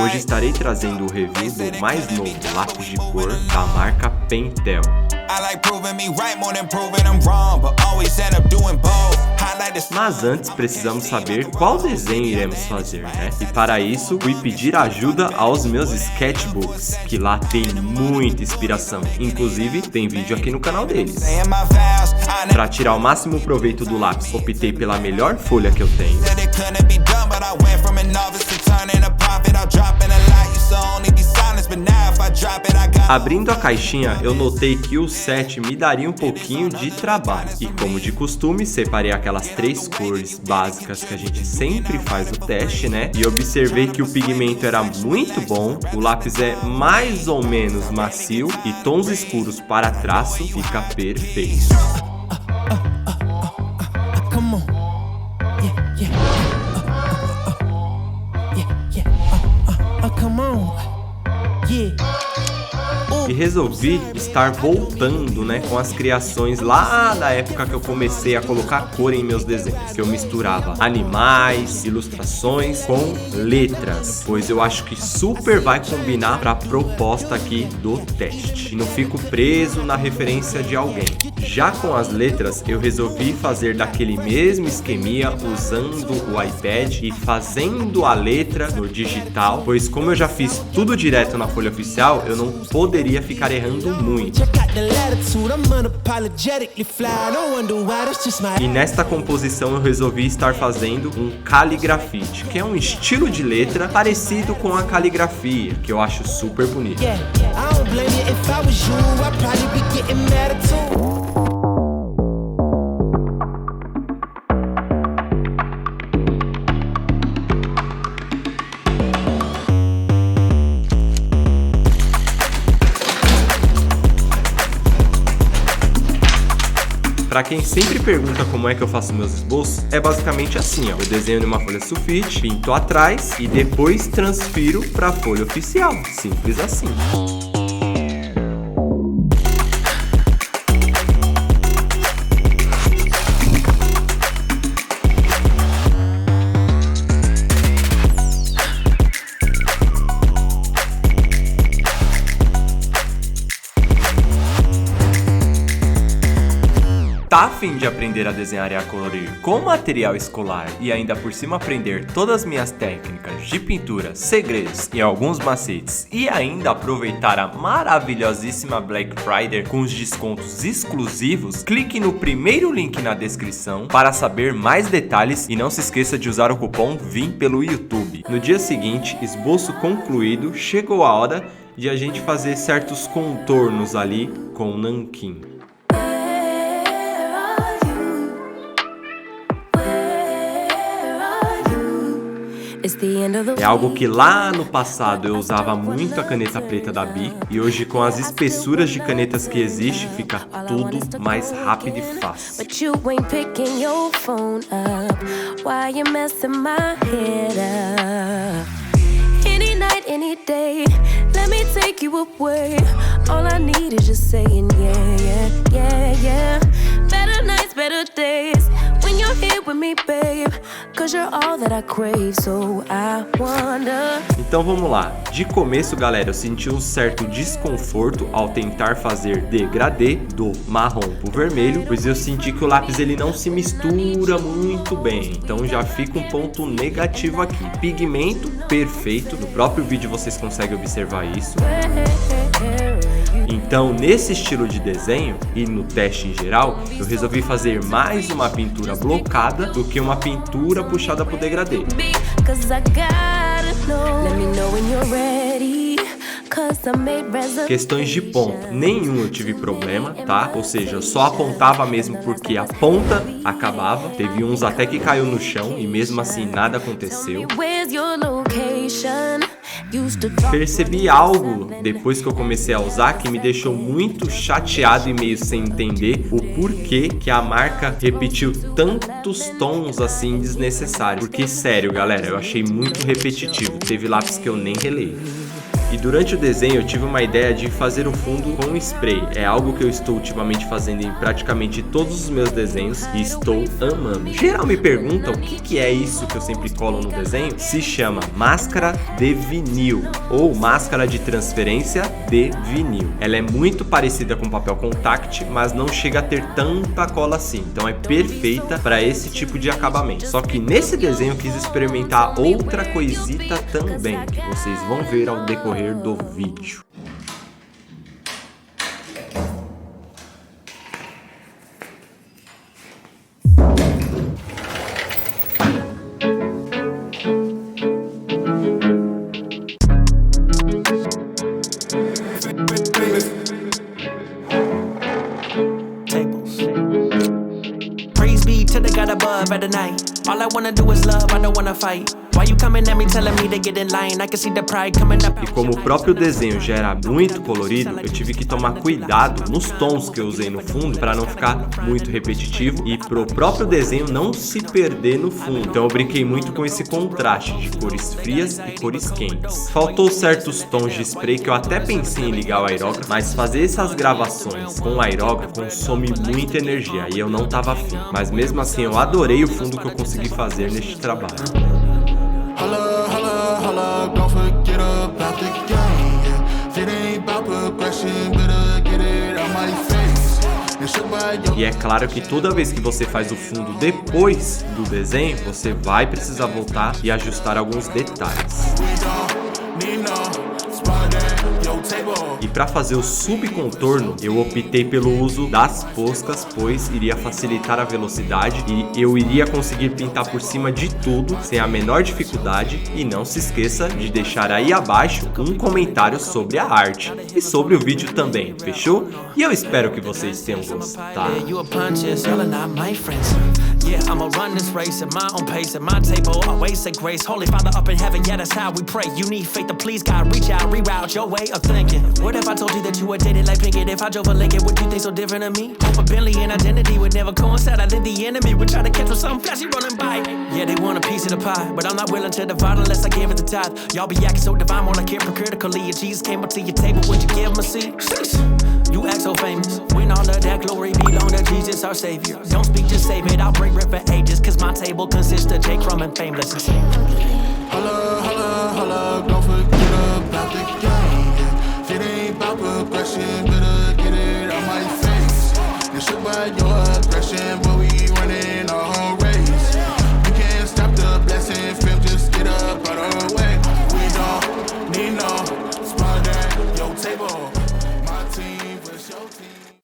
Hoje estarei trazendo o review do mais novo lápis de cor da marca Pentel. Mas antes precisamos saber qual desenho iremos fazer, né? E para isso fui pedir ajuda aos meus sketchbooks, que lá tem muita inspiração. Inclusive tem vídeo aqui no canal deles. Para tirar o máximo proveito do lápis, optei pela melhor folha que eu tenho. Abrindo a caixinha, eu notei que o set me daria um pouquinho de trabalho. E como de costume, separei aquelas 3 cores básicas que a gente sempre faz o teste, né? E observei que o pigmento era muito bom, o lápis é mais ou menos macio e tons escuros para traço fica perfeito. E resolvi estar voltando, né, com as criações lá da época que eu comecei a colocar cor em meus desenhos, que eu misturava animais, ilustrações com letras, pois eu acho que super vai combinar para a proposta aqui do teste e não fico preso na referência de alguém. Já com as letras eu resolvi fazer daquele mesmo esqueminha usando o iPad e fazendo a letra no digital, pois como eu já fiz tudo direto na folha oficial, eu não poderia ficar errando muito. E nesta composição eu resolvi estar fazendo um caligrafite, que é um estilo de letra parecido com a caligrafia, que eu acho super bonito. Pra quem sempre pergunta como é que eu faço meus esboços, é basicamente assim, ó. Eu desenho numa folha sulfite, pinto atrás e depois transfiro pra folha oficial. Simples assim. Tá a fim de aprender a desenhar e a colorir com material escolar e ainda por cima aprender todas as minhas técnicas de pintura, segredos e alguns macetes e ainda aproveitar a maravilhosíssima Black Friday com os descontos exclusivos? Clique no primeiro link na descrição para saber mais detalhes e não se esqueça de usar o cupom VIM pelo YouTube. No dia seguinte, esboço concluído, chegou a hora de a gente fazer certos contornos ali com o nanquim. É algo que lá no passado eu usava muito a caneta preta da Bic e hoje com as espessuras de canetas que existe fica tudo mais rápido e fácil. Então vamos lá. De começo, galera, eu senti um certo desconforto ao tentar fazer degradê do marrom pro vermelho, pois eu senti que o lápis ele não se mistura muito bem. Então já fica um ponto negativo aqui. Pigmento perfeito. No próprio vídeo vocês conseguem observar isso. Então, nesse estilo de desenho e no teste em geral, eu resolvi fazer mais uma pintura blocada do que uma pintura puxada pro degradê. Questões de ponto, nenhum eu tive problema, tá? Ou seja, eu só apontava mesmo porque a ponta acabava. Teve uns até que caiu no chão e mesmo assim nada aconteceu. Percebi algo depois que eu comecei a usar que me deixou muito chateado e meio sem entender o porquê que a marca repetiu tantos tons assim desnecessários. Porque sério, galera, eu achei muito repetitivo. Teve lápis que eu nem relei. E durante o desenho eu tive uma ideia de fazer o fundo com spray. É algo que eu estou ultimamente fazendo em praticamente todos os meus desenhos e estou amando. Geral me pergunta o que é isso que eu sempre colo no desenho. Se chama máscara de vinil ou máscara de transferência de vinil. Ela é muito parecida com papel contact, mas não chega a ter tanta cola assim. Então é perfeita para esse tipo de acabamento. Só que nesse desenho eu quis experimentar outra coisita também, que vocês vão ver ao decorrer do vídeo. To the God above at the night. All I wanna do is love, I don't wanna fight. Why you coming at me telling me to get in line? I can see the pride coming up. E como o próprio desenho já era muito colorido, eu tive que tomar cuidado nos tons que eu usei no fundo para não ficar muito repetitivo e pro próprio desenho não se perder no fundo. Então eu brinquei muito com esse contraste de cores frias e cores quentes. Faltou certos tons de spray que eu até pensei em ligar o aerógrafo, mas fazer essas gravações com o aerógrafo consome muita energia e eu não tava afim. Mas mesmo assim eu adorei o fundo que eu consegui fazer neste trabalho. Holla, holla, holla, don't forget about the game, yeah. If it ain't about progression, better get it out my face. E é claro que toda vez que você faz o fundo depois do desenho, você vai precisar voltar e ajustar alguns detalhes. E para fazer o subcontorno, eu optei pelo uso das poscas, pois iria facilitar a velocidade e eu iria conseguir pintar por cima de tudo sem a menor dificuldade. E não se esqueça de deixar aí abaixo um comentário sobre a arte e sobre o vídeo também, fechou? E eu espero que vocês tenham gostado. Yeah, I'ma run this race at my own pace. At my table, always say grace. Holy Father up in heaven, yeah, that's how we pray. You need faith to please God, reach out, reroute your way of thinking. What if I told you that you were dated like Pinkett? If I drove a Lincoln, would you think so different of me? Hope a Bentley and identity would never coincide. I think the enemy would try to catch with something flashy running by. Yeah, they want a piece of the pie, but I'm not willing to divide unless I give it the tithe. Y'all be acting so divine, more like hypocritically. If Jesus came up to your table, would you give him a seat? You act so famous, when all of that glory belong to Jesus our Savior. Don't speak, just save it, I'll break bread for ages, cause my table consists of J. Crumb and Fameless.